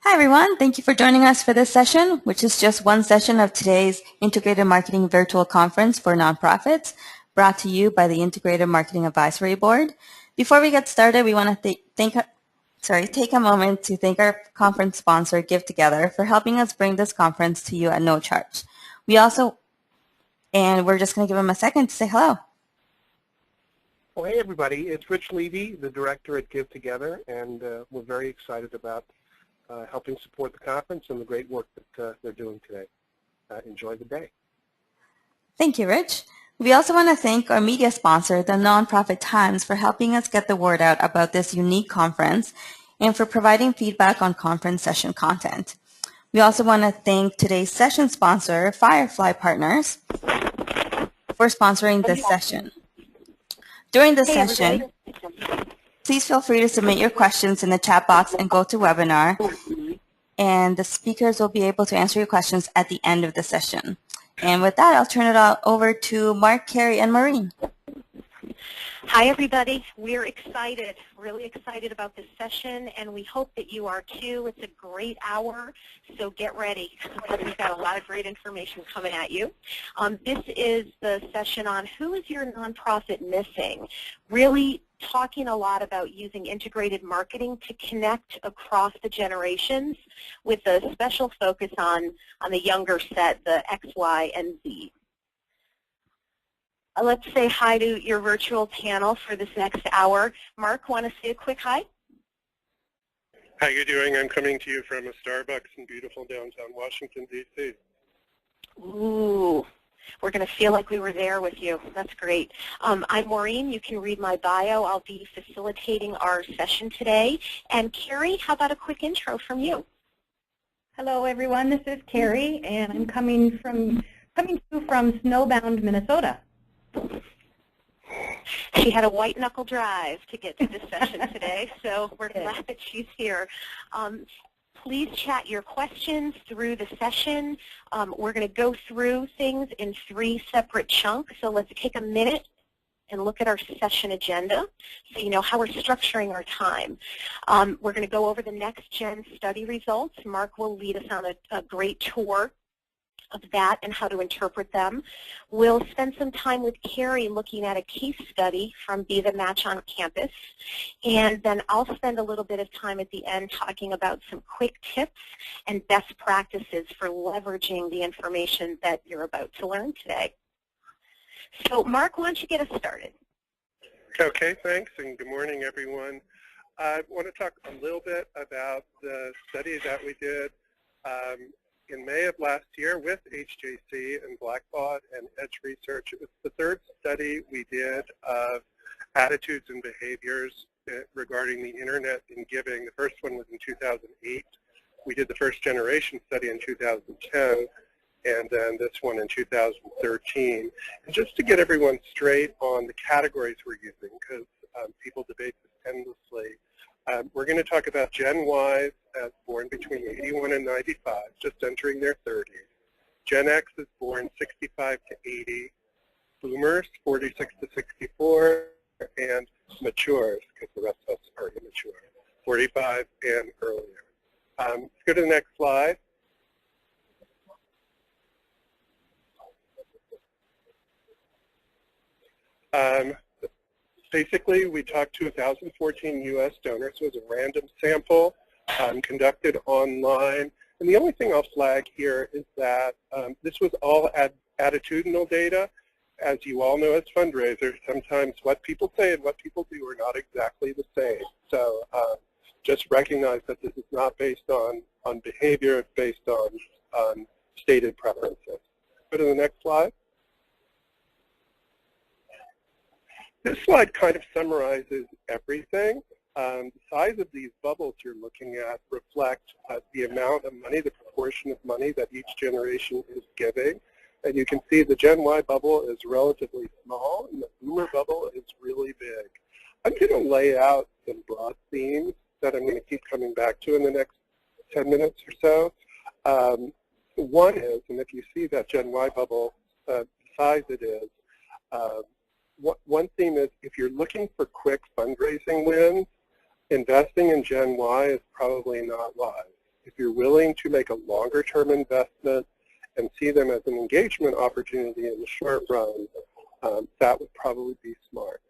Hi everyone, thank you for joining us for this session, which is just one session of today's Integrated Marketing Virtual Conference for Nonprofits, brought to you by the Integrated Marketing Advisory Board. Before we get started, we want to take a moment to thank our conference sponsor, Give Together, for helping us bring this conference to you at no charge. We're just going to give them a second to say hello. Well, hey everybody, it's Rich Levy, the director at Give Together, and we're very excited about helping support the conference and the great work that they're doing today. Enjoy the day. Thank you, Rich. We also want to thank our media sponsor, the Nonprofit Times, for helping us get the word out about this unique conference and for providing feedback on conference session content. We also want to thank today's session sponsor, Firefly Partners, for sponsoring this session. During this session, please feel free to submit your questions in the chat box and go to webinar, and the speakers will be able to answer your questions at the end of the session. And with that, I'll turn it all over to Mark, Kerrie, and Maureen. Hi, everybody. We're excited, really excited about this session, and we hope that you are too. It's a great hour, so get ready. We've got a lot of great information coming at you. This is the session on who is your nonprofit missing? Really talking a lot about using integrated marketing to connect across the generations with a special focus on the younger set, the X, Y, and Z. Let's say hi to your virtual panel for this next hour. Mark, want to say a quick hi? How you doing? I'm coming to you from a Starbucks in beautiful downtown Washington, D.C. Ooh, we're going to feel like we were there with you. That's great. I'm Maureen. You can read my bio. I'll be facilitating our session today. And Kerrie, how about a quick intro from you? Hello, everyone. This is Kerrie, and I'm coming to you from snowbound Minnesota. She had a white-knuckle drive to get to this session today, so we're glad that she's here. Please chat your questions through the session. We're going to go through things in 3 separate chunks, so let's take a minute and look at our session agenda so you know how we're structuring our time. We're going to go over the next-gen study results. Mark will lead us on a great tour of that and how to interpret them. We'll spend some time with Kerrie looking at a case study from Be the Match on Campus, and then I'll spend a little bit of time at the end talking about some quick tips and best practices for leveraging the information that you're about to learn today. So Mark, why don't you get us started? Okay, thanks, and good morning, everyone. I want to talk a little bit about the study that we did in May of last year with HJC and Blackbaud and Edge Research. It was the 3rd study we did of attitudes and behaviors regarding the internet and giving. The first one was in 2008. We did the first generation study in 2010, and then this one in 2013. And just to get everyone straight on the categories we're using, because people debate this endlessly, we're going to talk about Gen Ys as born between 81 and 95, just entering their 30s. Gen X is born 65 to 80. Boomers, 46 to 64. And matures, because the rest of us are immature, 45 and earlier. Let's go to the next slide. Basically, we talked to 1,014 U.S. donors. It was a random sample conducted online. And the only thing I'll flag here is that this was all attitudinal data. As you all know as fundraisers, sometimes what people say and what people do are not exactly the same. So just recognize that this is not based on behavior. It's based on stated preferences. Go to the next slide. This slide kind of summarizes everything. The size of these bubbles you're looking at reflect the amount of money, the proportion of money that each generation is giving. And you can see the Gen Y bubble is relatively small, and the Boomer bubble is really big. I'm going to lay out some broad themes that I'm going to keep coming back to in the next 10 minutes or so. One is, and if you see that Gen Y bubble, the size it is, one theme is if you're looking for quick fundraising wins, investing in Gen Y is probably not wise. If you're willing to make a longer-term investment and see them as an engagement opportunity in the short run, that would probably be smart.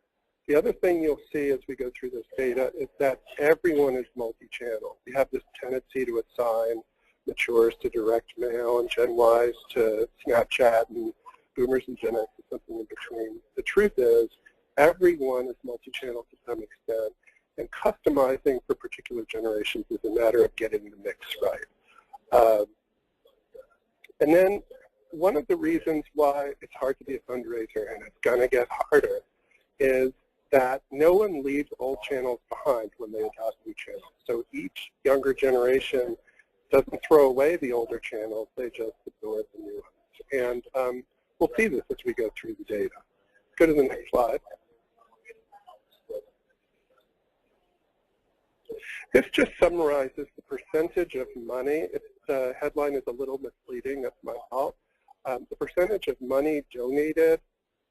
The other thing you'll see as we go through this data is that everyone is multi-channel. We have this tendency to assign matures to direct mail and Gen Ys to Snapchat and boomers and Gen X and something in between. The truth is everyone is multi-channel to some extent, and customizing for particular generations is a matter of getting the mix right. And then one of the reasons why it's hard to be a fundraiser, and it's going to get harder, is that no one leaves old channels behind when they adopt new channels. So each younger generation doesn't throw away the older channels, they just absorb the new ones. And we'll see this as we go through the data. Go to the next slide. This just summarizes the percentage of money. The headline is a little misleading, that's my fault. The percentage of money donated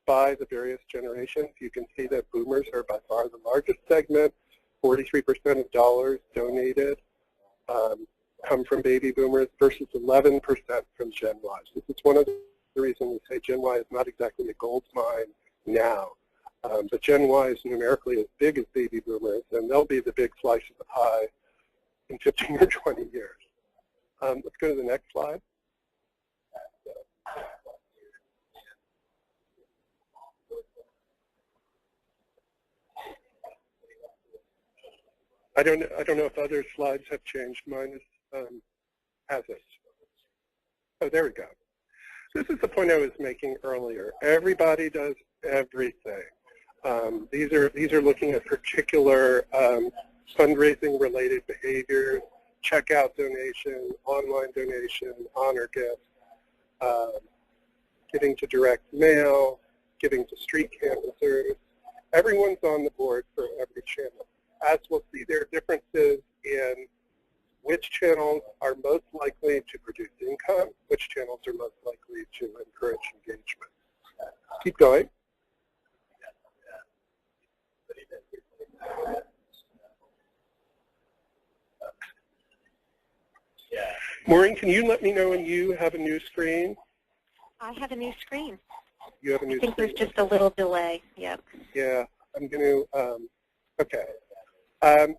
by the various generations. You can see that boomers are by far the largest segment. 43% of dollars donated come from baby boomers versus 11% from Gen Ys. This is one of the reasons we say Gen Y is not exactly a gold mine now. But Gen Y is numerically as big as baby boomers, and they'll be the big slice of the pie in 15 or 20 years. Let's go to the next slide. I don't know if other slides have changed. Mine is, has it. Oh, there we go. This is the point I was making earlier. Everybody does everything. These are looking at particular fundraising-related behaviors, checkout donation, online donation, honor gift, giving to direct mail, giving to street canvassers. Everyone's on the board for every channel. As we'll see, there are differences in which channels are most likely to produce income, which channels are most likely to encourage engagement. Keep going. Maureen, can you let me know when you have a new screen? I have a new screen. You have a new screen. I think there's just a little delay. Yep. Yeah, I'm going to, okay.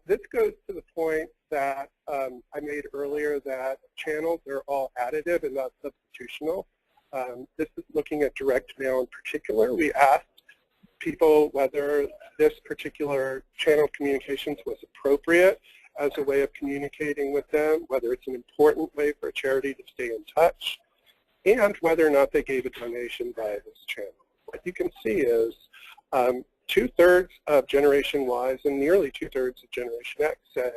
This goes to the point that I made earlier that channels are all additive and not substitutional. This is looking at direct mail in particular. We asked people whether this particular channel of communications was appropriate as a way of communicating with them, whether it's an important way for a charity to stay in touch, and whether or not they gave a donation via this channel. What you can see is 2/3 of Generation Ys and nearly 2/3 of Generation X say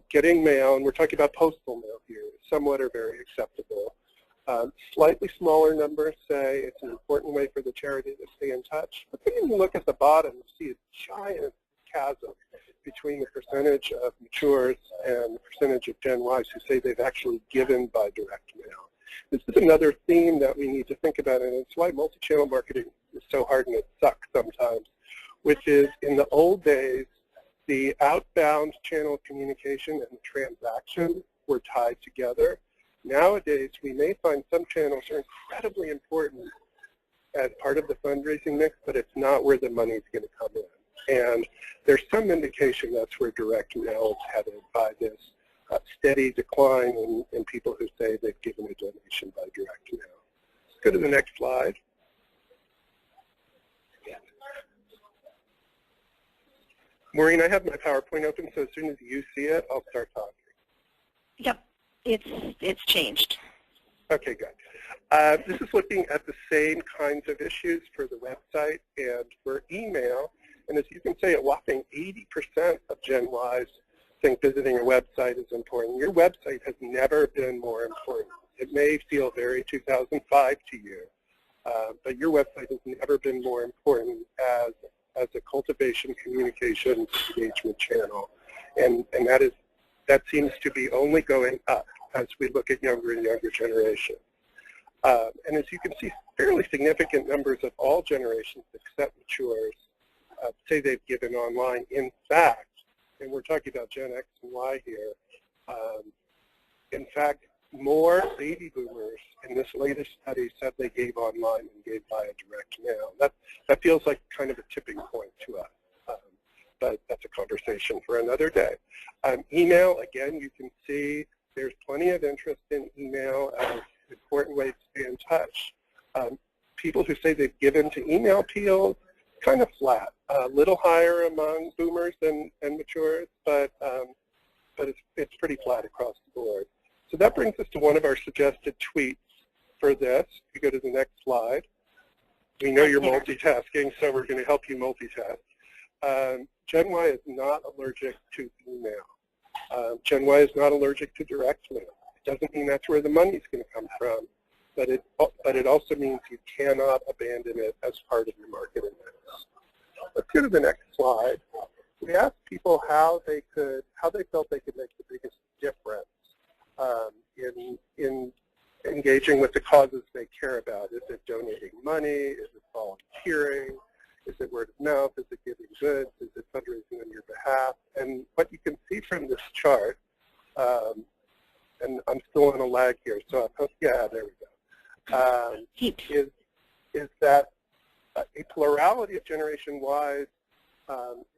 getting mail, and we're talking about postal mail here, somewhat or very acceptable. Slightly smaller numbers say it's an important way for the charity to stay in touch. But then you look at the bottom, you see a giant chasm between the percentage of matures and the percentage of Gen Ys who say they've actually given by direct mail. This is another theme that we need to think about, and it's why multi-channel marketing is so hard and it sucks sometimes, which is in the old days, the outbound channel of communication and the transaction were tied together. Nowadays, we may find some channels are incredibly important as part of the fundraising mix, but it's not where the money is going to come in. And there's some indication that's where direct mail is headed by this steady decline in people who say they've given a donation by direct mail. Let's go to the next slide. Maureen, I have my PowerPoint open, so as soon as you see it, I'll start talking. Yep, it's changed. Okay, good. This is looking at the same kinds of issues for the website and for email. And as you can see, a whopping 80% of Gen Ys think visiting a website is important. Your website has never been more important. It may feel very 2005 to you, but your website has never been more important as a cultivation, communication, engagement channel. And that seems to be only going up as we look at younger and younger generations. And as you can see, fairly significant numbers of all generations except matures say they've given online. In fact, and we're talking about Gen X and Y here, In fact, more baby boomers in this latest study said they gave online and gave via direct mail. That feels like kind of a tipping point to us, but that's a conversation for another day. Email, again, you can see there's plenty of interest in email as an important way to stay in touch. People who say they've given to email appeals, kind of flat, a little higher among boomers and matures, but it's pretty flat across the board. So that brings us to one of our suggested tweets for this. We go to the next slide. We know you're multitasking, so we're going to help you multitask. Gen Y is not allergic to email. Gen Y is not allergic to direct mail. It doesn't mean that's where the money is going to come from, but it also means you cannot abandon it as part of your marketing mix. Let's go to the next slide. We asked people how they felt they could make the biggest difference in engaging with the causes they care about. Is it donating money? Is it volunteering? Is it word of mouth? Is it giving goods? Is it fundraising on your behalf? And what you can see from this chart, and I'm still on a lag here, so yeah, there we go, is that a plurality of Generation Ys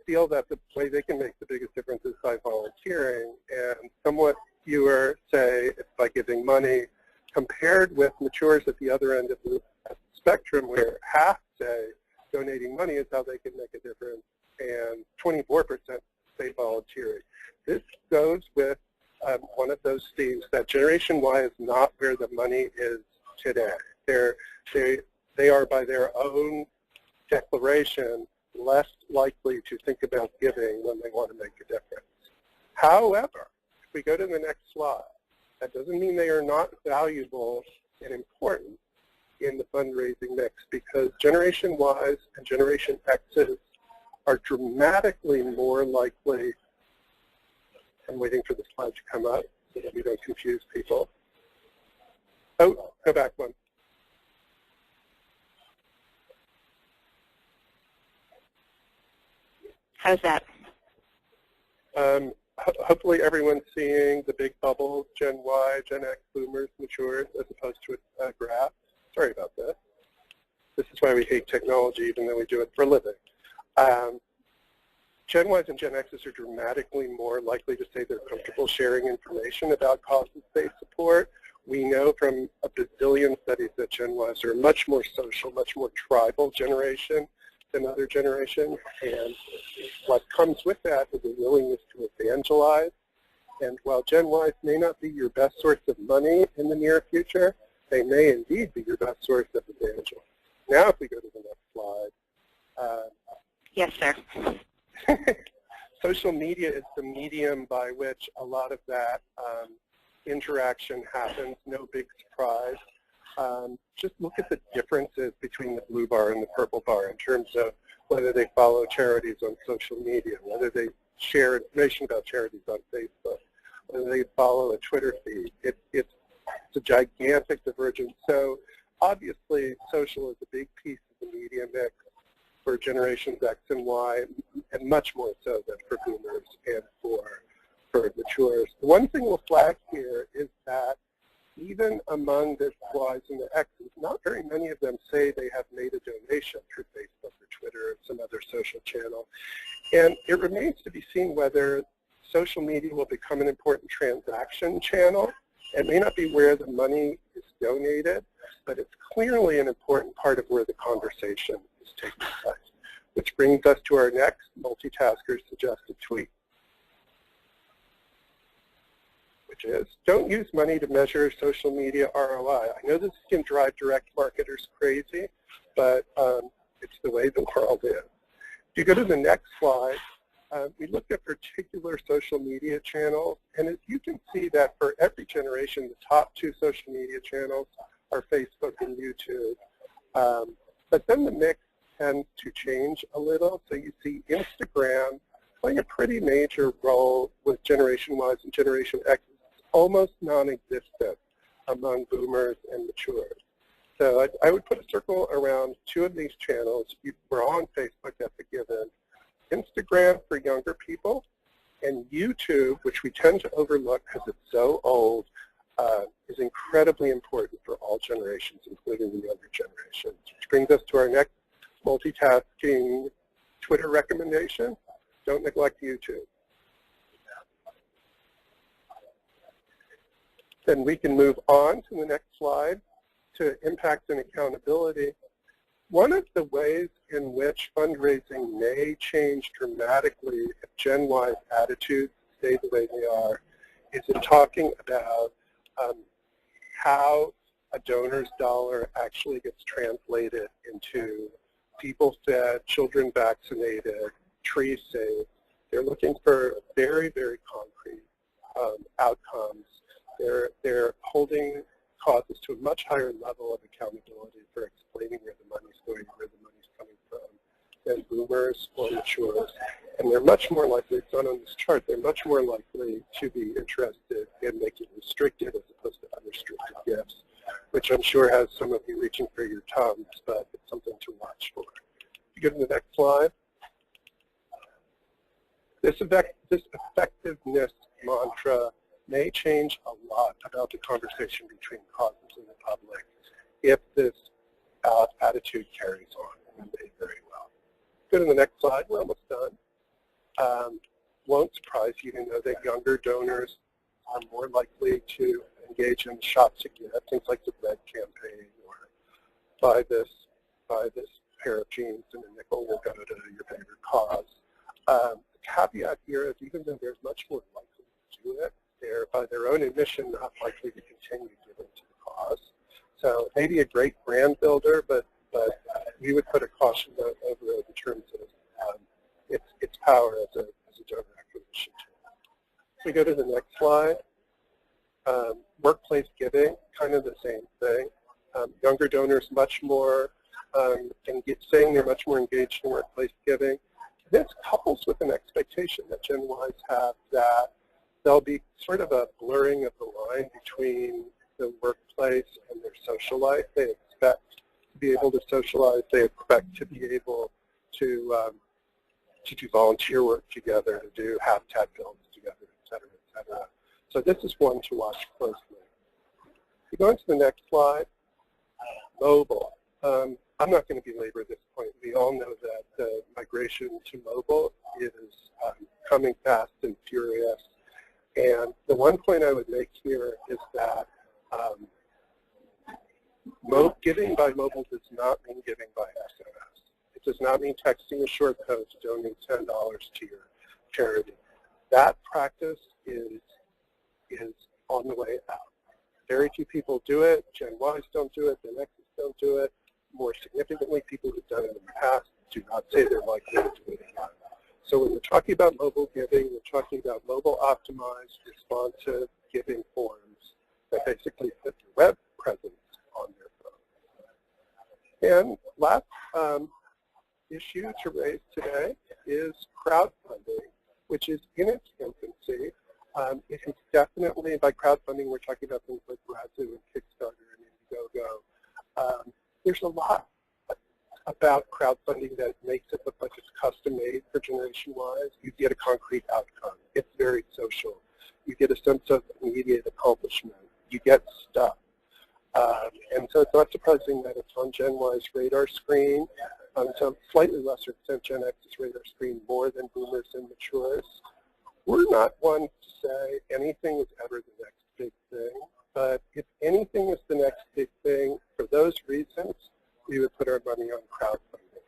feel that the way they can make the biggest difference is by volunteering, and somewhat fewer say it's by giving money, compared with matures at the other end of the spectrum, where half say donating money is how they can make a difference, and 24% say volunteering. This goes with one of those themes that Generation Y is not where the money is today. They are, by their own declaration, less likely to think about giving when they want to make a difference. However, if we go to the next slide, that doesn't mean they are not valuable and important in the fundraising mix, because Generation Ys and Generation X's are dramatically more likely. I'm waiting for the slide to come up so that we don't confuse people. Oh, go back one. How's that? Hopefully everyone's seeing the big bubbles, Gen Y, Gen X, boomers, matures, as opposed to a graph. Sorry about this. This is why we hate technology, even though we do it for a living. Gen Ys and Gen Xs are dramatically more likely to say they're comfortable sharing information about causes they support. We know from a bazillion studies that Gen Ys are a much more social, much more tribal generation than other generations, and what comes with that is a willingness to evangelize. And while Gen Ys may not be your best source of money in the near future, they may indeed be your best source of evangelism. Now if we go to the next slide. Yes, sir. Social media is the medium by which a lot of that interaction happens, no big surprise. Just look at the differences between the blue bar and the purple bar in terms of whether they follow charities on social media, whether they share information about charities on Facebook, whether they follow a Twitter feed. It's a gigantic divergence. So obviously social is a big piece of the media mix for generations X and Y, and much more so than for boomers and for matures. The one thing we'll flag here is that even among the Ys and the X's, not very many of them say they have made a donation through Facebook or Twitter or some other social channel. And it remains to be seen whether social media will become an important transaction channel. It may not be where the money is donated, but it's clearly an important part of where the conversation is taking place. Which brings us to our next multitasker suggested tweet, which is, don't use money to measure social media ROI. I know this can drive direct marketers crazy, but it's the way the world is. If you go to the next slide, we looked at particular social media channels, and as you can see that for every generation, the top two social media channels are Facebook and YouTube. But then the mix tends to change a little, so you see Instagram playing a pretty major role with Generation Ys and Generation X, almost non-existent among boomers and matures. So I would put a circle around two of these channels. We're on Facebook, that's a given. Instagram for younger people, And YouTube, which we tend to overlook because it's so old, is incredibly important for all generations, including the younger generations. Which brings us to our next multitasking Twitter recommendation. Don't neglect YouTube. Then we can move on to the next slide to impact and accountability. One of the ways in which fundraising may change dramatically if Gen Y's attitudes stay the way they are is in talking about how a donor's dollar actually gets translated into people fed, children vaccinated, trees saved. They're looking for very, very concrete outcomes. They're holding causes to a much higher level of accountability for explaining where the money's going, where the money's coming from, than boomers or matures. And they're much more likely, it's not on this chart, they're much more likely to be interested in making restricted as opposed to unrestricted gifts, which I'm sure has some of you reaching for your Tums, but it's something to watch for. You go to the next slide. This effectiveness mantra may change a lot about the conversation between causes and the public if this attitude carries on, and it may very well. Go to the next slide. We're almost done. Won't surprise you to know that younger donors are more likely to engage in shops to get things like the bread campaign or buy this pair of jeans and a nickel will go to your favorite cause. The caveat here is even though there's much more likely to do it, they're by their own admission not likely to continue giving to the cause. So maybe a great brand builder, but we would put a caution note over it in terms of its power as a donor acquisition tool. We go to the next slide. Workplace giving, kind of the same thing. Younger donors much more, saying they're much more engaged in workplace giving. This couples with an expectation that Gen Ys have that there'll be sort of a blurring of the line between the workplace and their social life. They expect to be able to socialize. They expect to be able to do volunteer work together, to do habitat builds together, et cetera, et cetera. So this is one to watch closely. We go into the next slide. Mobile. I'm not going to belabor this point. We all know that the migration to mobile is coming fast and furious. And the one point I would make here is that giving by mobile does not mean giving by SMS. It does not mean texting a short code to donate $10 to your charity. That practice is on the way out. Very few people do it. Gen Ys don't do it. Gen X's don't do it. More significantly, people who've done it in the past do not say they're likely to do it again. So when we're talking about mobile giving, we're talking about mobile optimized, responsive giving forms that basically put your web presence on their phone. And last issue to raise today is crowdfunding, which is in its infancy. It is definitely, by crowdfunding, we're talking about things like Razoo and Kickstarter and Indiegogo. There's a lot about crowdfunding that makes it look like it's custom-made for Generation Ys. You get a concrete outcome. It's very social. You get a sense of immediate accomplishment. You get stuff. And so it's not surprising that it's on Gen Y's radar screen, to a slightly lesser extent Gen X's radar screen more than boomers and matures. We're not one to say anything is ever the next big thing, but if anything is the next big thing, for those reasons, we would put our money on crowdfunding.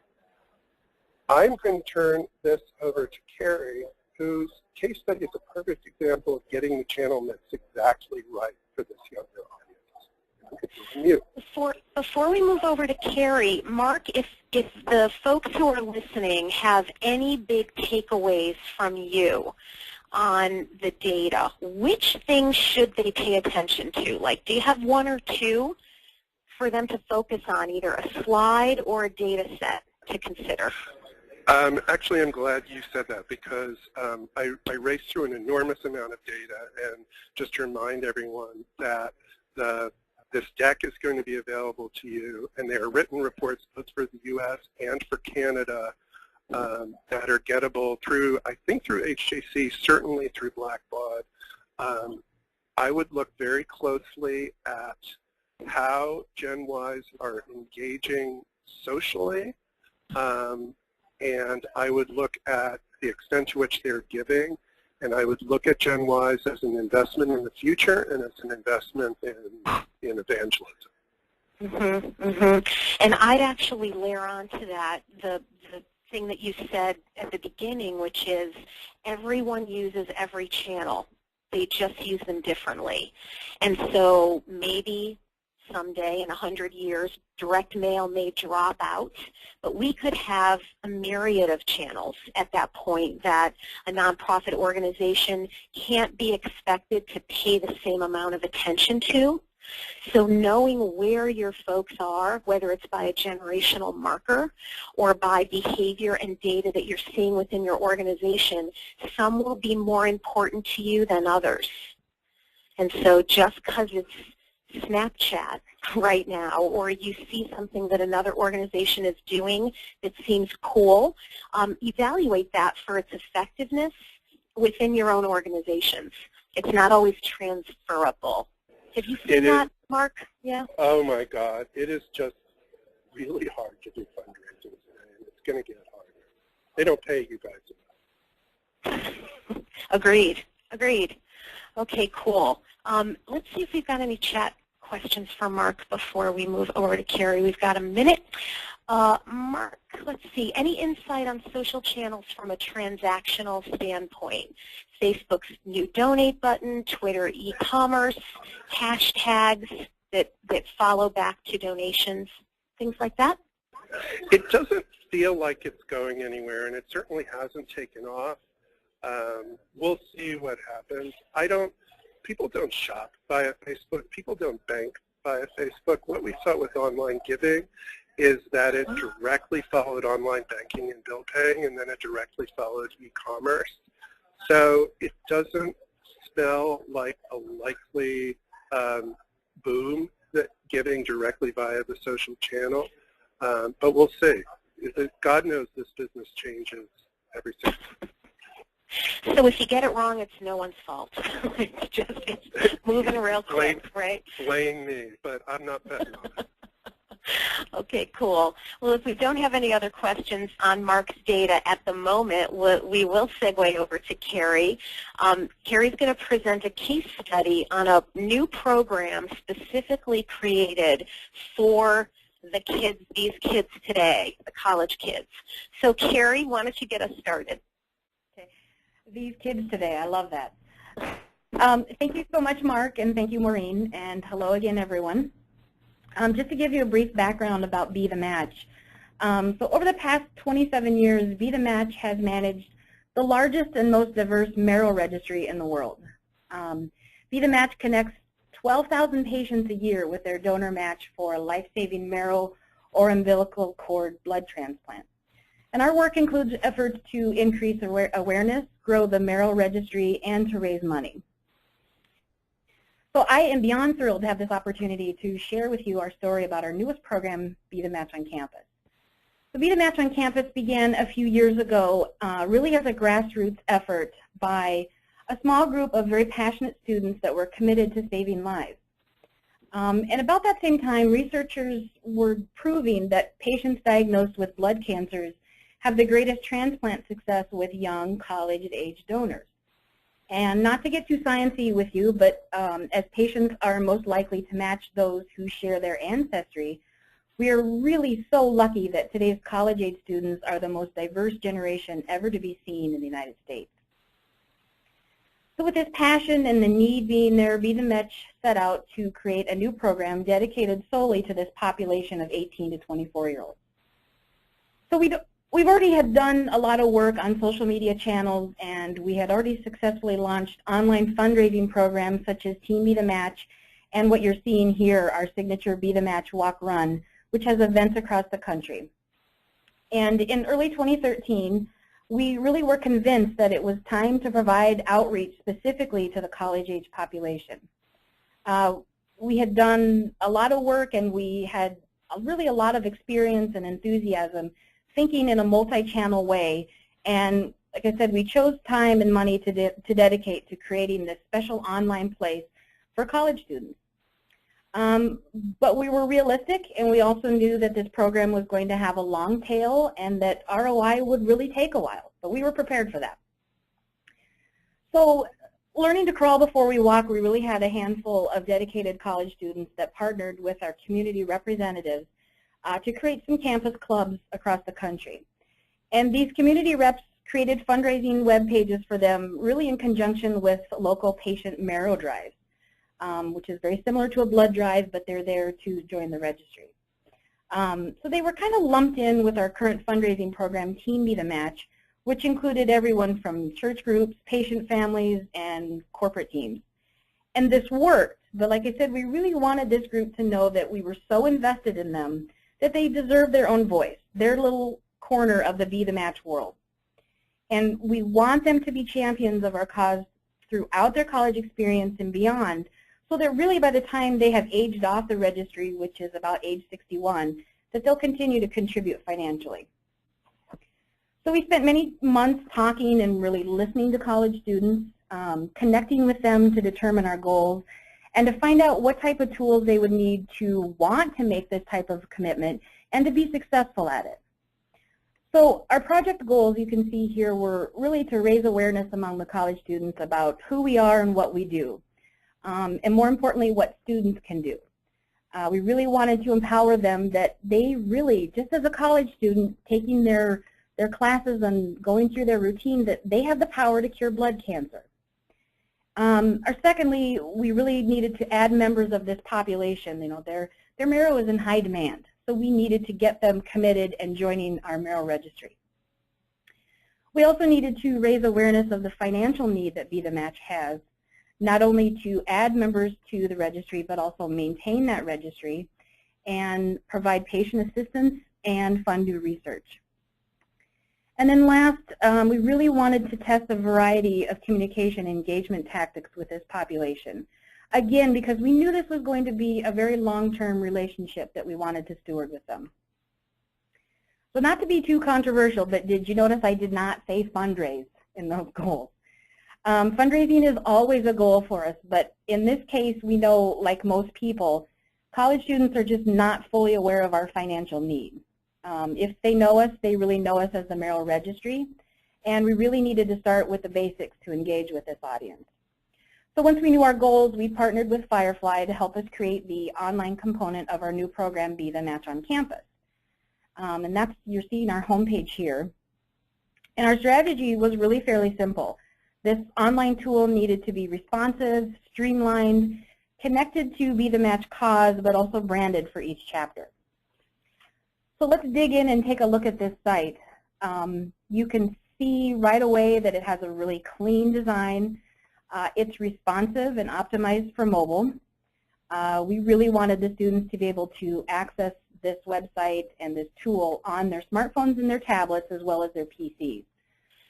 I'm going to turn this over to Kerrie, whose case study is a perfect example of getting the channel mix exactly right for this younger audience. Before we move over to Kerrie, Mark, if the folks who are listening have any big takeaways from you on the data, which things should they pay attention to? Like, do you have one or two for them to focus on, either a slide or a data set to consider? Actually, I'm glad you said that because I raced through an enormous amount of data, and just to remind everyone that this deck is going to be available to you, and there are written reports both for the U.S. and for Canada that are gettable through, I think through HJC, certainly through Blackbaud. I would look very closely at how Gen Ys are engaging socially, and I would look at the extent to which they're giving, and I would look at Gen Ys as an investment in the future and as an investment in evangelism. And I'd actually layer on to that the thing that you said at the beginning, which is everyone uses every channel. They just use them differently. And so maybe someday in 100 years, direct mail may drop out, but we could have a myriad of channels at that point that a nonprofit organization can't be expected to pay the same amount of attention to. So knowing where your folks are, whether it's by a generational marker or by behavior and data that you're seeing within your organization, some will be more important to you than others. And so just because it's Snapchat right now, or you see something that another organization is doing that seems cool, evaluate that for its effectiveness within your own organizations. It's not always transferable. Have you seen that, Mark? Yeah. Oh my God, it is just really hard to do fundraising today, and it's going to get harder. They don't pay you guys enough. Agreed. Agreed. Okay, cool. Let's see if we've got any chat questions for Mark before we move over to Kerrie. We've got a minute. Mark, let's see. Any insight on social channels from a transactional standpoint? Facebook's new donate button, Twitter e-commerce, hashtags that follow back to donations, things like that? It doesn't feel like it's going anywhere, and it certainly hasn't taken off. We'll see what happens. People don't shop via Facebook. People don't bank via Facebook. What we saw with online giving is that it directly followed online banking and bill paying, and then it directly followed e-commerce. So it doesn't smell like a likely boom that giving directly via the social channel, but we'll see. God knows this business changes every 6 months. So if you get it wrong, it's no one's fault. it's moving real quick, right? Blame me, but I'm not betting on it. Okay, cool. Well, if we don't have any other questions on Mark's data at the moment, we will segue over to Kerrie. Kerrie's going to present a case study on a new program specifically created for the kids, these kids today, the college kids. So Kerrie, why don't you get us started? Okay. These kids today, I love that. Thank you so much, Mark, and thank you, Maureen, and hello again, everyone. Just to give you a brief background about Be the Match. So over the past 27 years, Be the Match has managed the largest and most diverse marrow registry in the world. Be the Match connects 12,000 patients a year with their donor match for a life-saving marrow or umbilical cord blood transplant. And our work includes efforts to increase awareness, grow the marrow registry, and to raise money. So I am beyond thrilled to have this opportunity to share with you our story about our newest program, Be the Match on Campus. So Be the Match on Campus began a few years ago really as a grassroots effort by a small group of very passionate students that were committed to saving lives. And about that same time, researchers were proving that patients diagnosed with blood cancers have the greatest transplant success with young college-age donors. And not to get too sciencey with you, but as patients are most likely to match those who share their ancestry, we are really so lucky that today's college-age students are the most diverse generation ever to be seen in the United States. So with this passion and the need being there, Be the Match set out to create a new program dedicated solely to this population of 18 to 24-year-olds. So we've already had done a lot of work on social media channels, and we had already successfully launched online fundraising programs such as Team Be the Match and what you're seeing here, our signature Be the Match Walk Run, which has events across the country. And in early 2013, we really were convinced that it was time to provide outreach specifically to the college-age population. We had done a lot of work, and we had really a lot of experience and enthusiasm thinking in a multi-channel way. And like I said, we chose time and money to dedicate to creating this special online place for college students. But we were realistic, and we also knew that this program was going to have a long tail and that ROI would really take a while. But we were prepared for that. So learning to crawl before we walk, we really had a handful of dedicated college students that partnered with our community representatives to create some campus clubs across the country. And these community reps created fundraising web pages for them really in conjunction with local patient marrow drives, which is very similar to a blood drive, but they're there to join the registry. So they were kind of lumped in with our current fundraising program, Team Be the Match, which included everyone from church groups, patient families, and corporate teams. And this worked, but like I said, we really wanted this group to know that we were so invested in them that they deserve their own voice, their little corner of the Be the Match world. And we want them to be champions of our cause throughout their college experience and beyond, so that really by the time they have aged off the registry, which is about age 61, that they'll continue to contribute financially. So we spent many months talking and really listening to college students, connecting with them to determine our goals, and to find out what type of tools they would need to want to make this type of commitment and to be successful at it. So our project goals, you can see here, were really to raise awareness among the college students about who we are and what we do, and more importantly, what students can do. We really wanted to empower them that they really, just as a college student, taking their classes and going through their routine, that they have the power to cure blood cancer. Secondly, we really needed to add members of this population. You know, their marrow is in high demand, so we needed to get them committed and joining our marrow registry. We also needed to raise awareness of the financial need that Be the Match has, not only to add members to the registry, but also maintain that registry and provide patient assistance and fund new research. And then last, we really wanted to test a variety of communication and engagement tactics with this population. Again, because we knew this was going to be a very long-term relationship that we wanted to steward with them. So not to be too controversial, but did you notice I did not say fundraise in those goals? Fundraising is always a goal for us, but in this case, we know, like most people, college students are just not fully aware of our financial needs. If they know us, they really know us as the Marrow Registry, and we really needed to start with the basics to engage with this audience. So once we knew our goals, we partnered with Firefly to help us create the online component of our new program, Be the Match on Campus. And that's, you're seeing our homepage here. And our strategy was really fairly simple. This online tool needed to be responsive, streamlined, connected to Be the Match cause, but also branded for each chapter. So let's dig in and take a look at this site. You can see right away that it has a really clean design. It's responsive and optimized for mobile. We really wanted the students to be able to access this website and this tool on their smartphones and their tablets as well as their PCs.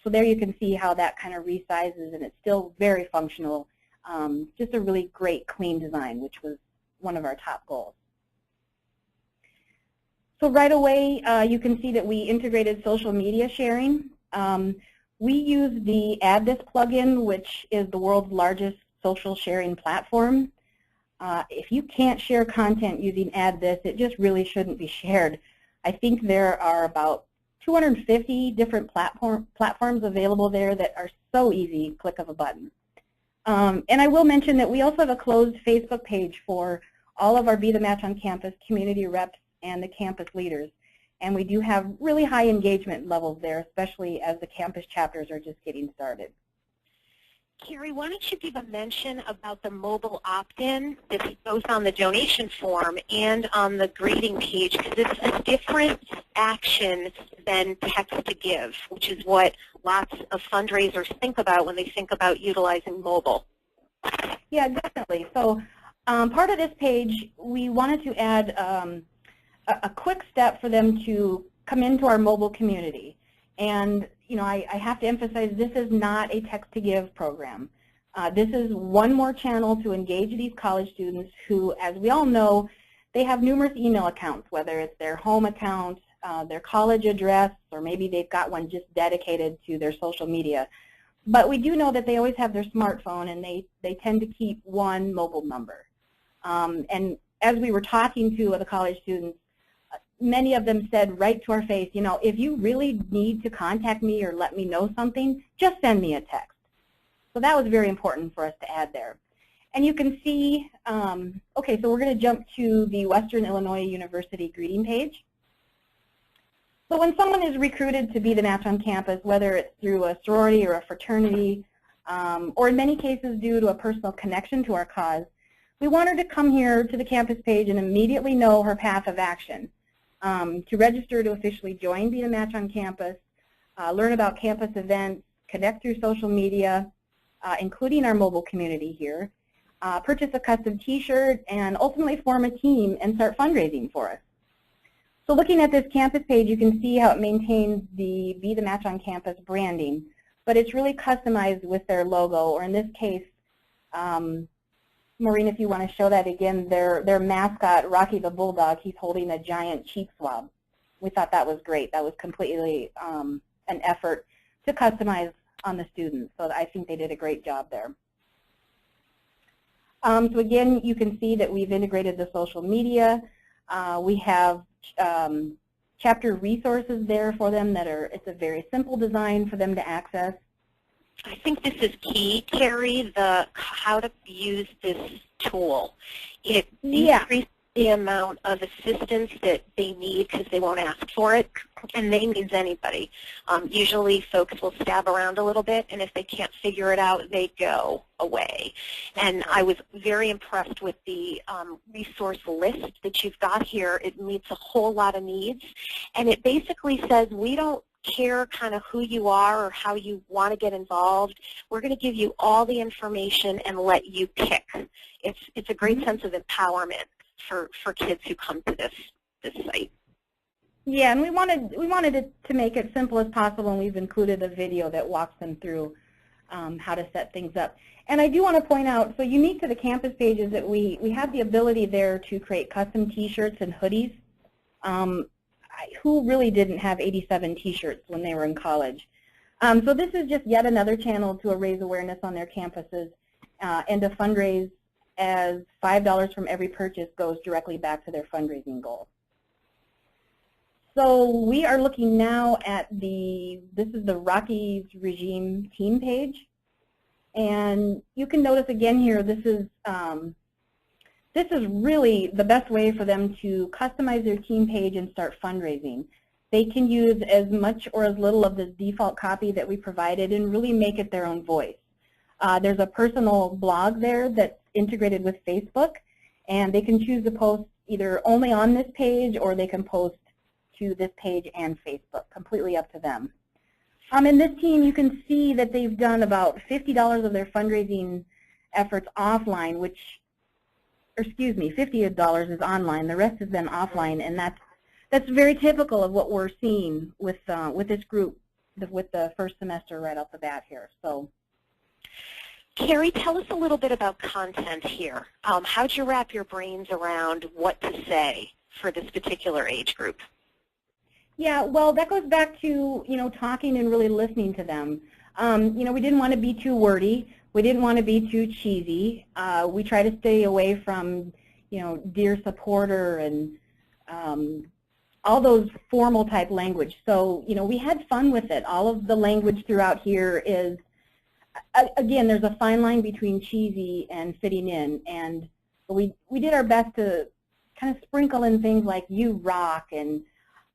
So there you can see how that kind of resizes, and it's still very functional. Just a really great clean design, which was one of our top goals. So right away, you can see that we integrated social media sharing. We use the Add This plugin, which is the world's largest social sharing platform. If you can't share content using Add This, it just really shouldn't be shared. I think there are about 250 different platforms available there that are so easy, click of a button. And I will mention that we also have a closed Facebook page for all of our Be the Match on Campus community reps and the campus leaders. And we do have really high engagement levels there, especially as the campus chapters are just getting started. Kerrie, why don't you give a mention about the mobile opt-in that's both on the donation form and on the grading page, because it's a different action than text to give, which is what lots of fundraisers think about when they think about utilizing mobile. Yeah, definitely. So part of this page, we wanted to add a quick step for them to come into our mobile community. And you know, I have to emphasize, this is not a text-to-give program. This is one more channel to engage these college students who, as we all know, they have numerous email accounts, whether it's their home account, their college address, or maybe they've got one just dedicated to their social media. But we do know that they always have their smartphone, and they tend to keep one mobile number. And as we were talking to the college students, many of them said right to our face, you know, if you really need to contact me or let me know something, just send me a text. So that was very important for us to add there. And you can see, okay, so we're going to jump to the Western Illinois University greeting page. So when someone is recruited to be the match on campus, whether it's through a sorority or a fraternity, or in many cases due to a personal connection to our cause, we want her to come here to the campus page and immediately know her path of action. To register to officially join Be the Match on campus, learn about campus events, connect through social media, including our mobile community here, purchase a custom t-shirt, and ultimately form a team and start fundraising for us. So looking at this campus page, you can see how it maintains the Be the Match on campus branding, but it's really customized with their logo, or in this case, Maureen, if you want to show that again, their mascot, Rocky the Bulldog, he's holding a giant cheek swab. We thought that was great. That was completely an effort to customize on the students, so I think they did a great job there. So again, you can see that we've integrated the social media. We have chapter resources there for them that are, it's a very simple design for them to access. I think this is key, Kerrie, the how to use this tool. It decreases the amount of assistance that they need because they won't ask for it, and they means anybody. Usually folks will stab around a little bit, and if they can't figure it out, they go away. And I was very impressed with the resource list that you've got here. It meets a whole lot of needs, and it basically says we don't care kind of who you are or how you want to get involved. We're going to give you all the information and let you pick. It's a great sense of empowerment for kids who come to this site. Yeah, and we wanted it to make it simple as possible, and we've included a video that walks them through how to set things up. And I do want to point out, so unique to the campus page is that we have the ability there to create custom t-shirts and hoodies. Who really didn't have 87 t-shirts when they were in college? So this is just yet another channel to raise awareness on their campuses and to fundraise, as $5 from every purchase goes directly back to their fundraising goal. So we are looking now at this is the Rockies Regime team page. And you can notice again here, this is really the best way for them to customize their team page and start fundraising. They can use as much or as little of the default copy that we provided and really make it their own voice. There's a personal blog there that's integrated with Facebook, and they can choose to post either only on this page or they can post to this page and Facebook, completely up to them. In this team, you can see that they've done about $50 of their fundraising efforts offline, which, or excuse me, $50 is online. The rest has been offline, and that's very typical of what we're seeing with this group, with the first semester right off the bat here. So, Kerrie, tell us a little bit about content here. How'd you wrap your brains around what to say for this particular age group? Yeah, well, that goes back to, talking and really listening to them. We didn't want to be too wordy. We didn't want to be too cheesy. We try to stay away from, dear supporter and all those formal type language. So, we had fun with it. All of the language throughout here is, again, there's a fine line between cheesy and fitting in. And we did our best to kind of sprinkle in things like "you rock," and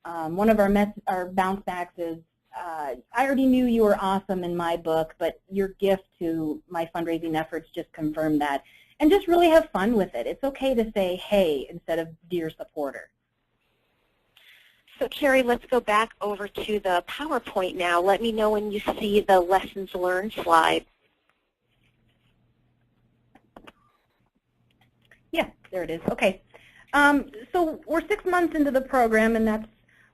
one of our bounce backs is, I already knew you were awesome in my book, but your gift to my fundraising efforts just confirmed that. And just really have fun with it. It's okay to say, hey, instead of dear supporter. So Kerrie, let's go back over to the PowerPoint now. Let me know when you see the lessons learned slide. Yeah, there it is. Okay. So we're 6 months into the program, and that's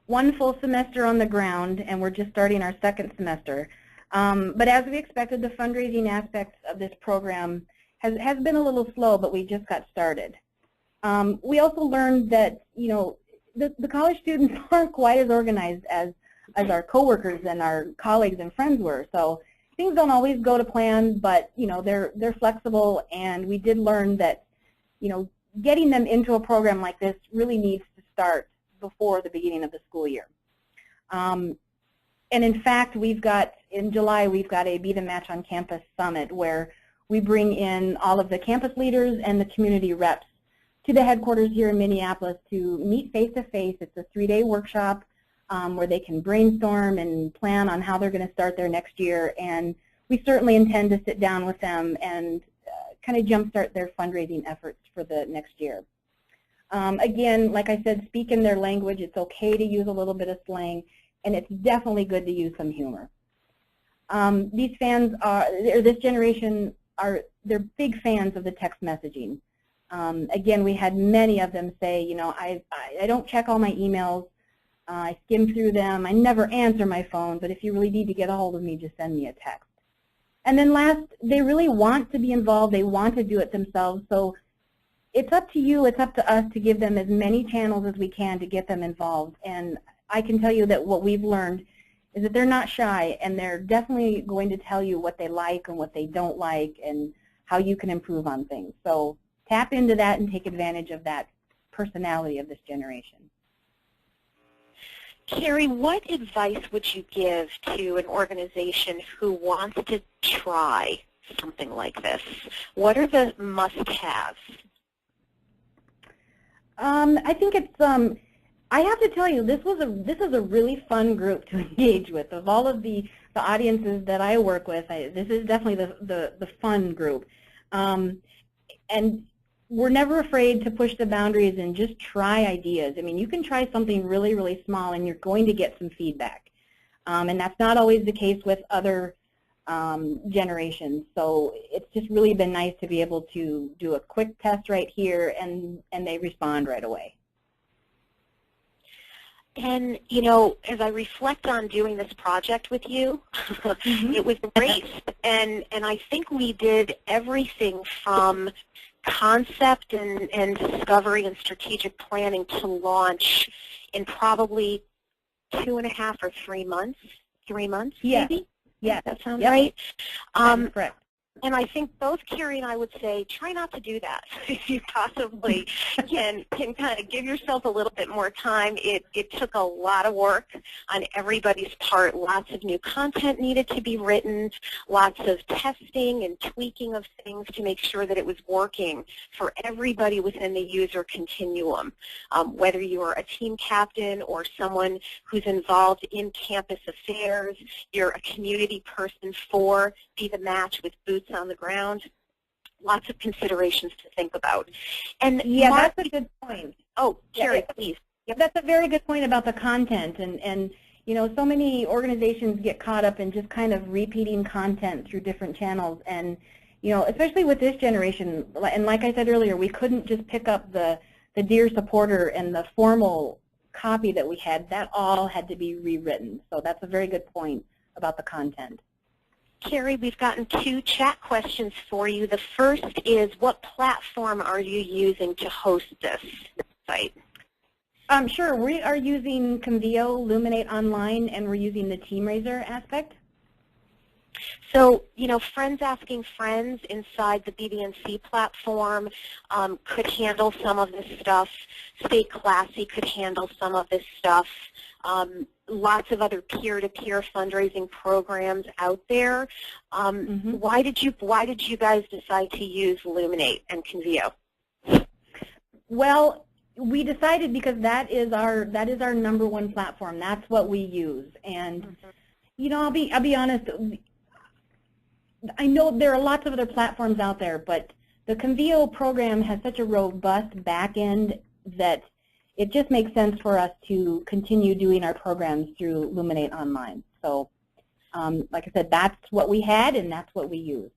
one full semester on the ground, and we're just starting our second semester. But as we expected, the fundraising aspects of this program has been a little slow, but we just got started. We also learned that, the college students aren't quite as organized as our coworkers and our colleagues and friends were. So things don't always go to plan, but they're flexible, and we did learn that getting them into a program like this really needs to start before the beginning of the school year. And in fact, in July, we've got a Be the Match on Campus Summit where we bring in all of the campus leaders and the community reps to the headquarters here in Minneapolis to meet face-to-face. It's a 3-day workshop where they can brainstorm and plan on how they're going to start their next year. And we certainly intend to sit down with them and kind of jumpstart their fundraising efforts for the next year. Again, like I said, speak in their language. It's okay to use a little bit of slang, and it's definitely good to use some humor. These fans this generation they're big fans of the text messaging. Again, we had many of them say, I don't check all my emails. I skim through them. I never answer my phone, but if you really need to get a hold of me, just send me a text. And then last, they really want to be involved. They want to do it themselves. So it's up to you, it's up to us to give them as many channels as we can to get them involved. And I can tell you that what we've learned is that they're not shy, and they're definitely going to tell you what they like and what they don't like and how you can improve on things. So tap into that and take advantage of that personality of this generation. Kerrie, what advice would you give to an organization who wants to try something like this? What are the must-haves? I think it's, I have to tell you, this is a really fun group to engage with. Of all of the audiences that I work with, this is definitely the fun group. And we're never afraid to push the boundaries and just try ideas. I mean, you can try something really, really small, and you're going to get some feedback. And that's not always the case with other generations. So it's just really been nice to be able to do a quick test right here, and they respond right away. And, as I reflect on doing this project with you, it was great. And I think we did everything from concept and discovery and strategic planning to launch in probably 2.5 or 3 months. 3 months, maybe? Yeah. That sounds right? That's correct. And I think both Kerrie and I would say, try not to do that. If you possibly can kind of give yourself a little bit more time. It took a lot of work on everybody's part. Lots of new content needed to be written, lots of testing and tweaking of things to make sure that it was working for everybody within the user continuum. Whether you're a team captain or someone who's involved in campus affairs, you're a community person for Be the Match with boots on the ground, lots of considerations to think about. And yeah, that's a good point. Oh, Kerrie, please. Yeah, that's a very good point about the content. And so many organizations get caught up in just kind of repeating content through different channels. And, especially with this generation, and like I said earlier, we couldn't just pick up the Dear Supporter and the formal copy that we had. That all had to be rewritten. So that's a very good point about the content. Kerrie, we've gotten 2 chat questions for you. The first is, what platform are you using to host this site? Sure. We are using Convio, Luminate Online, and we're using the TeamRaiser aspect. So, friends asking friends inside the BBNC platform could handle some of this stuff. Stay Classy could handle some of this stuff. Lots of other peer-to-peer fundraising programs out there. Why did you guys decide to use Luminate and Convio? Well, we decided because that is our #1 platform. That's what we use. And I'll be honest. I know there are lots of other platforms out there, but the Convio program has such a robust back end that it just makes sense for us to continue doing our programs through Luminate Online. So, like I said, that's what we had, and that's what we used.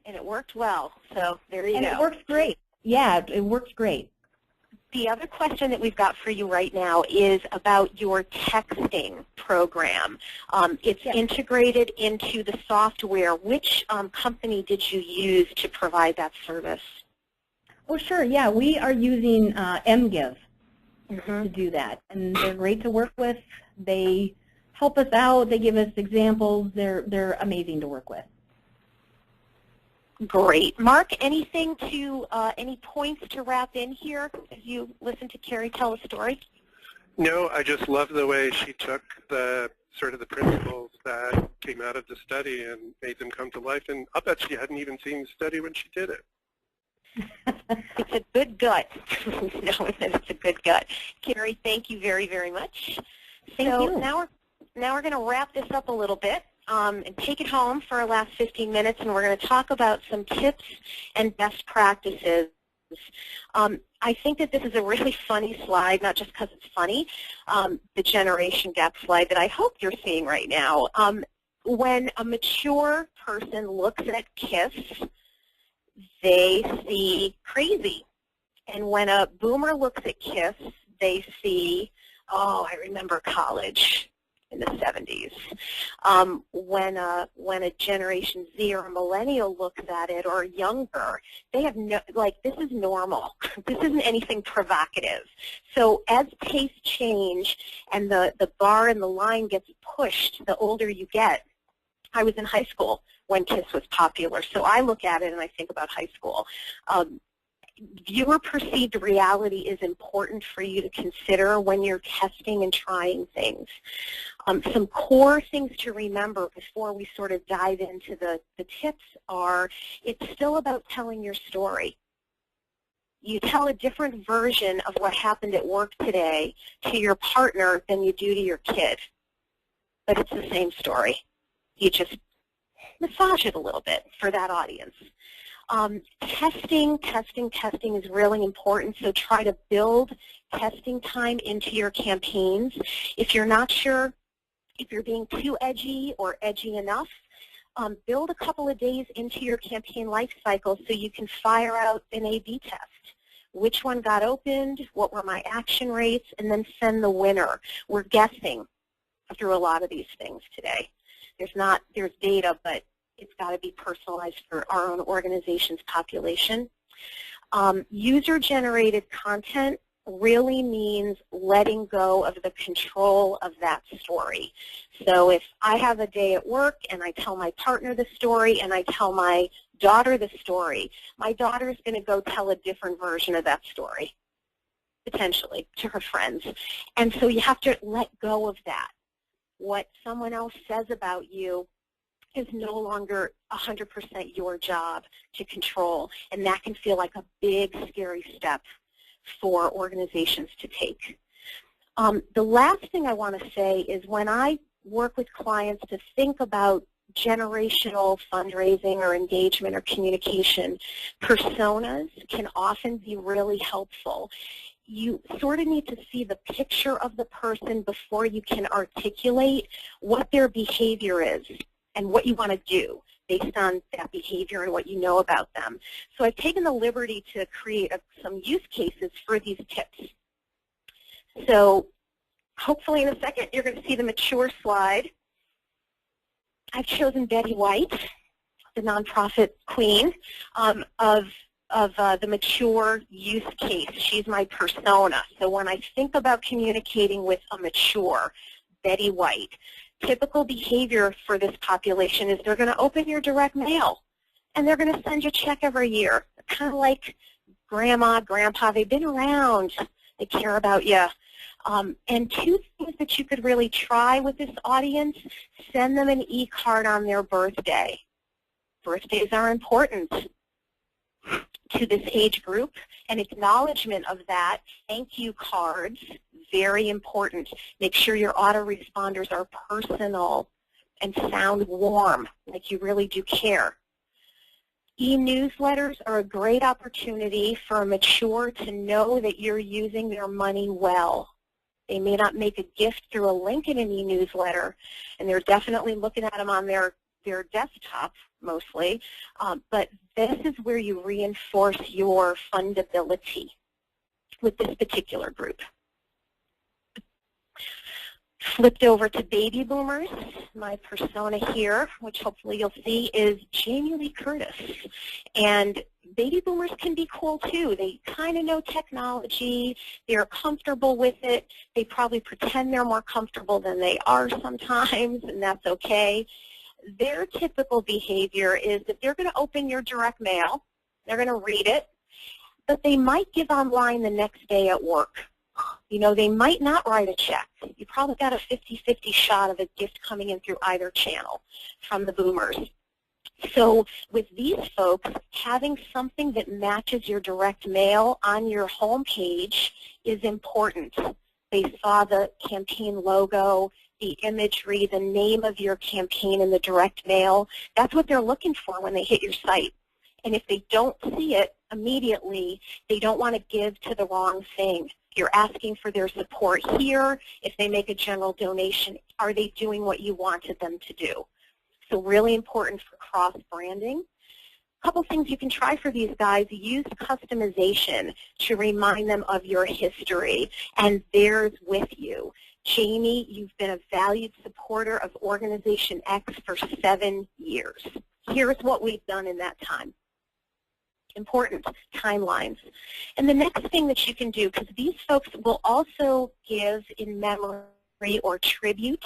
And it worked well, so there you go. And it works great. Yeah, it works great. The other question that we've got for you right now is about your texting program. It's integrated into the software. Which company did you use to provide that service? Oh, sure. Yeah, we are using MGive. to do that. And they're great to work with. They help us out. They give us examples. They're amazing to work with. Great. Mark, anything to, any points to wrap in here as you listen to Kerrie tell a story? No, I just love the way she took the sort of the principles that came out of the study and made them come to life. And I'll bet she hadn't even seen the study when she did it. It's a good gut. No, it's a good gut. Kerrie, thank you very, very much. Thank you. Now we're going to wrap this up a little bit and take it home for our last 15 minutes, and we're going to talk about some tips and best practices. I think that this is a really funny slide, not just because it's funny, the generation gap slide that I hope you're seeing right now. When a mature person looks at KISS, they see crazy. And when a boomer looks at KISS, they see, oh, I remember college in the 70s. When a Generation Z or a millennial looks at it, or younger, they have no, like, this is normal. This isn't anything provocative. So as tastes change and the bar and the line gets pushed, the older you get. I was in high school when KISS was popular, so I look at it and I think about high school. Viewer perceived reality is important for you to consider when you're testing and trying things. Some core things to remember before we sort of dive into the tips are, it's still about telling your story. You tell a different version of what happened at work today to your partner than you do to your kid, but it's the same story. You just massage it a little bit for that audience. Testing is really important, so try to build testing time into your campaigns. If you're not sure if you're being too edgy or edgy enough, build a couple of days into your campaign life cycle so you can fire out an A/B test. Which one got opened, what were my action rates, and then send the winner. We're guessing through a lot of these things today. There's data, but it's got to be personalized for our own organization's population. User-generated content really means letting go of the control of that story. So if I have a day at work and I tell my partner the story and I tell my daughter the story, my daughter is going to go tell a different version of that story, potentially, to her friends. And so you have to let go of that. What someone else says about you is no longer 100% your job to control, and that can feel like a big, scary step for organizations to take. The last thing I want to say is when I work with clients to think about generational fundraising or engagement or communication, personas can often be really helpful. You sort of need to see the picture of the person before you can articulate what their behavior is and what you want to do based on that behavior and what you know about them. So I've taken the liberty to create some use cases for these tips. So hopefully in a second you're going to see the mature slide. I've chosen Betty White, the nonprofit queen, of the mature use case. She's my persona. So when I think about communicating with a mature, Betty White, typical behavior for this population is they're going to open your direct mail and they're going to send you a check every year. Kind of like grandma, grandpa, they've been around, they care about you. And two things that you could really try with this audience, send them an e-card on their birthday. Birthdays are important to this age group. An acknowledgement of that, thank you cards, very important. Make sure your autoresponders are personal and sound warm, like you really do care. E-newsletters are a great opportunity for a mature to know that you're using their money well. They may not make a gift through a link in an e-newsletter, and they're definitely looking at them on their desktop mostly, but this is where you reinforce your fundability with this particular group. Flipped over to baby boomers, my persona here, which hopefully you'll see, is Jamie Lee Curtis. And baby boomers can be cool too. They kind of know technology. They're comfortable with it. They probably pretend they're more comfortable than they are sometimes, and that's okay. Their typical behavior is that they're going to open your direct mail. They're going to read it, but they might give online the next day at work. You know, they might not write a check. You probably got a 50-50 shot of a gift coming in through either channel from the boomers. So with these folks, having something that matches your direct mail on your home page is important. They saw the campaign logo, the imagery, the name of your campaign in the direct mail. That's what they're looking for when they hit your site. And if they don't see it immediately, they don't want to give to the wrong thing. You're asking for their support here. If they make a general donation, are they doing what you wanted them to do? So really important for cross-branding. A couple things you can try for these guys. Use customization to remind them of your history and theirs with you. Jamie, you've been a valued supporter of Organization X for 7 years. Here's what we've done in that time. Important timelines. And the next thing that you can do, because these folks will also give in memory or tribute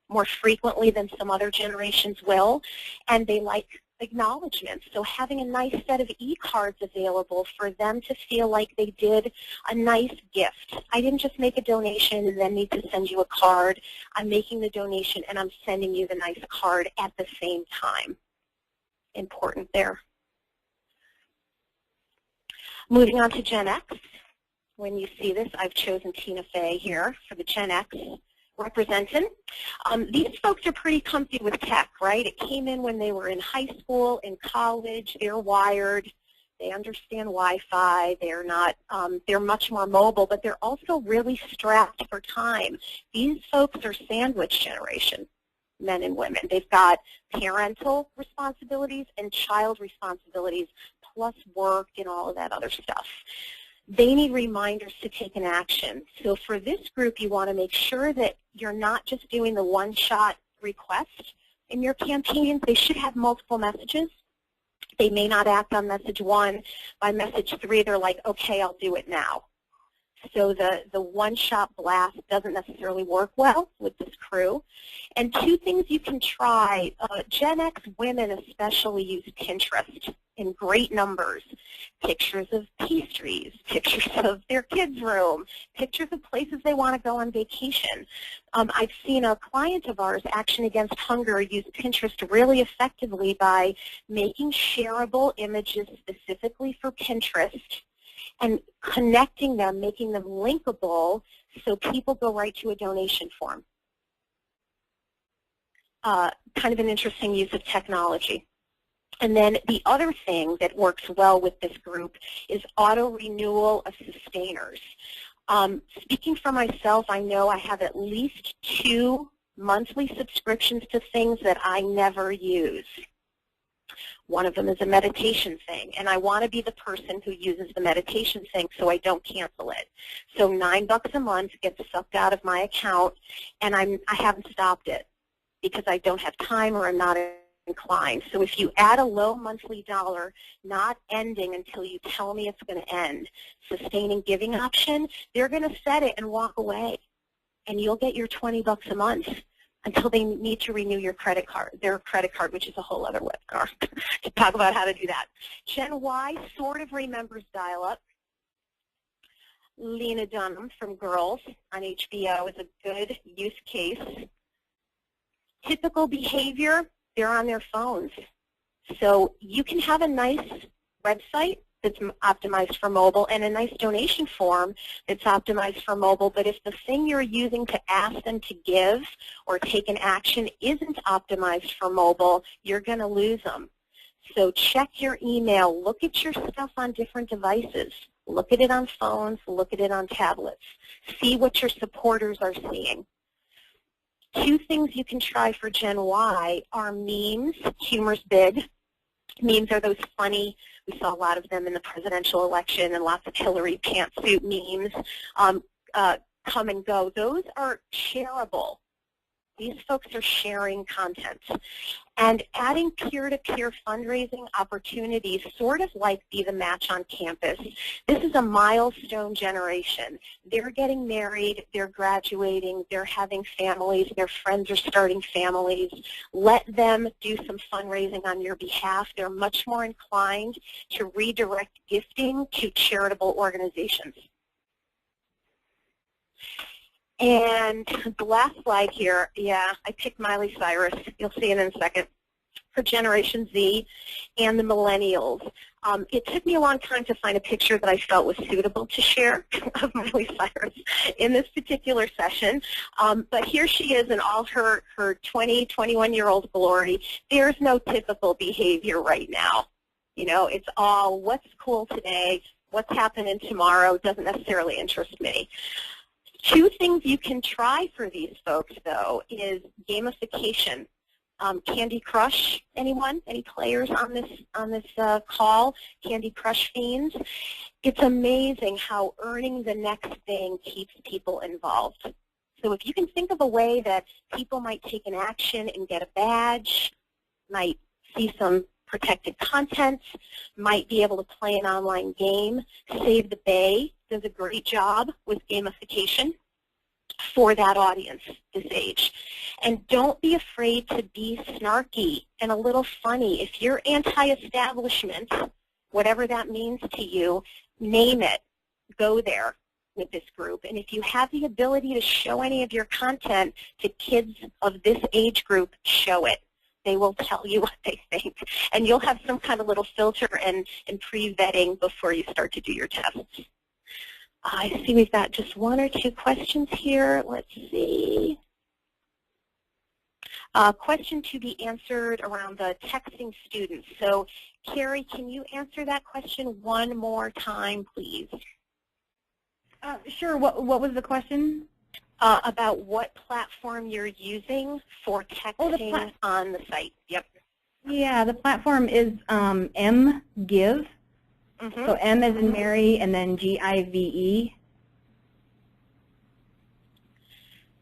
more frequently than some other generations will, and they like acknowledgments. So having a nice set of e-cards available for them to feel like they did a nice gift. I didn't just make a donation and then need to send you a card. I'm making the donation and I'm sending you the nice card at the same time. Important there. Moving on to Gen X. When you see this, I've chosen Tina Fey here for the Gen X representing. These folks are pretty comfy with tech, right? It came in when they were in high school, in college. They're wired. They understand Wi-Fi. They're not. They're much more mobile, but they're also really strapped for time. These folks are sandwich generation, men and women. They've got parental responsibilities and child responsibilities, plus work and all of that other stuff. They need reminders to take an action. So for this group, you want to make sure that you're not just doing the one-shot request in your campaigns. They should have multiple messages. They may not act on message 1. By message 3, they're like, okay, I'll do it now. So the one-shot blast doesn't necessarily work well with this crew. And 2 things you can try. Gen X women especially use Pinterest in great numbers. Pictures of peace trees, pictures of their kids' room, pictures of places they want to go on vacation. I've seen a client of ours, Action Against Hunger, use Pinterest really effectively by making shareable images specifically for Pinterest and connecting them, making them linkable so people go right to a donation form. Kind of an interesting use of technology. And then the other thing that works well with this group is auto-renewal of sustainers. Speaking for myself, I know I have at least 2 monthly subscriptions to things that I never use. One of them is a meditation thing, and I want to be the person who uses the meditation thing so I don't cancel it. So $9 a month gets sucked out of my account, and I haven't stopped it because I don't have time or I'm not inclined. So if you add a low monthly dollar, not ending until you tell me it's going to end, sustaining giving option, they're going to set it and walk away, and you'll get your $20 a month until they need to renew your credit card, their credit card, which is a whole other webinar to talk about how to do that. Gen Y sort of remembers dial-up. Lena Dunham from Girls on HBO is a good use case. Typical behavior, they're on their phones. So you can have a nice website that's optimized for mobile and a nice donation form that's optimized for mobile, but if the thing you're using to ask them to give or take an action isn't optimized for mobile, you're going to lose them. So check your email, look at your stuff on different devices, look at it on phones, look at it on tablets, see what your supporters are seeing. 2 things you can try for Gen Y are memes. Humor's big. Memes are those funny, we saw a lot of them in the presidential election and lots of Hillary pantsuit memes. come and go, those are shareable. These folks are sharing content. And adding peer-to-peer fundraising opportunities, sort of like Be the Match on campus, this is a milestone generation. They're getting married, they're graduating, they're having families, their friends are starting families. Let them do some fundraising on your behalf. They're much more inclined to redirect gifting to charitable organizations. And the last slide here, yeah, I picked Miley Cyrus. You'll see it in a second. For Generation Z and the millennials. It took me a long time to find a picture that I felt was suitable to share of Miley Cyrus in this particular session. But here she is in all her 20, 21-year-old glory. There's no typical behavior right now. You know, it's all what's cool today, what's happening tomorrow doesn't necessarily interest me. Two things you can try for these folks, though, is gamification. Candy Crush, anyone? Any players on this call? Candy Crush fiends? It's amazing how earning the next thing keeps people involved. So if you can think of a way that people might take an action and get a badge, might see some protected content, might be able to play an online game. Save the Bay does a great job with gamification for that audience this age. And don't be afraid to be snarky and a little funny. If you're anti-establishment, whatever that means to you, name it. Go there with this group. And if you have the ability to show any of your content to kids of this age group, show it. They will tell you what they think. And you'll have some kind of little filter and pre-vetting before you start to do your tests. I see we've got just one or two questions here. Let's see. Question to be answered around the texting students. So, Kerrie, can you answer that question one more time, please? Sure. What was the question? About what platform you're using for texting on the site. Yep. Yeah, the platform is MGive. Mm-hmm. So M as in Mary and then GIVE.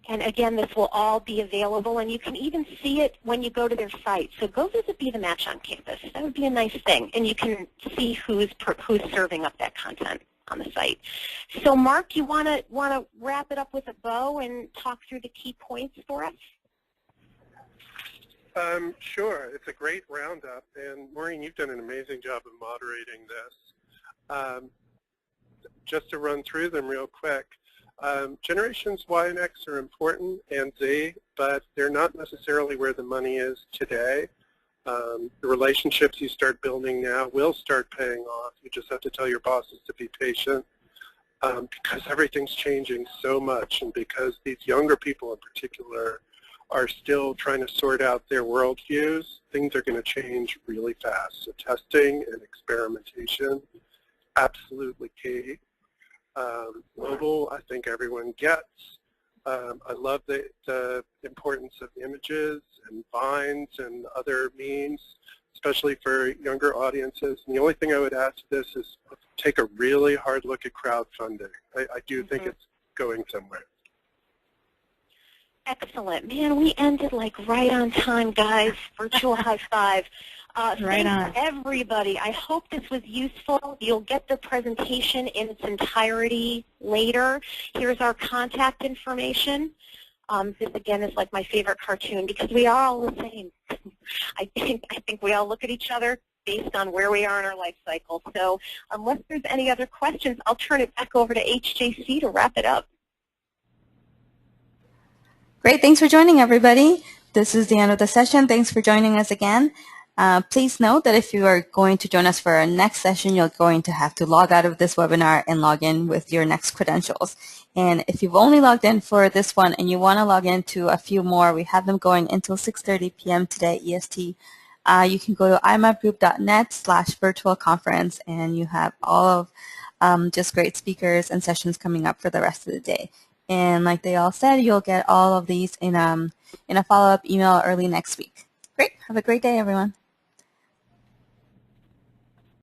And again, this will all be available, and you can even see it when you go to their site. So go visit Be the Match on campus. That would be a nice thing, and you can see who's serving up that content on the site. So, Mark, you want to wrap it up with a bow and talk through the key points for us? Sure. It's a great roundup, and Maureen, you've done an amazing job of moderating this. Just to run through them real quick, generations Y and X are important, and Z, but they're not necessarily where the money is today. The relationships you start building now will start paying off. You just have to tell your bosses to be patient because everything's changing so much, and because these younger people in particular are still trying to sort out their worldviews, things are going to change really fast. So testing and experimentation, absolutely key. Mobile, I think everyone gets. I love the importance of images and vines and other means, especially for younger audiences. And the only thing I would add to this is take a really hard look at crowdfunding. I do think it's going somewhere. Excellent. Man, we ended like right on time, guys. Virtual high five. Right on. Thanks, everybody. I hope this was useful. You'll get the presentation in its entirety later. Here's our contact information. This, again, is like my favorite cartoon because we are all the same. I think we all look at each other based on where we are in our life cycle. So unless there's any other questions, I'll turn it back over to HJC to wrap it up. Great. Thanks for joining, everybody. This is the end of the session. Thanks for joining us again. Please note that if you are going to join us for our next session, you're going to have to log out of this webinar and log in with your next credentials. And if you've only logged in for this one and you want to log into a few more, we have them going until 6:30 p.m. today, EST. You can go to imapgroup.net/virtual conference, and you have all of just great speakers and sessions coming up for the rest of the day. And like they all said, you'll get all of these in a follow-up email early next week. Great. Have a great day, everyone.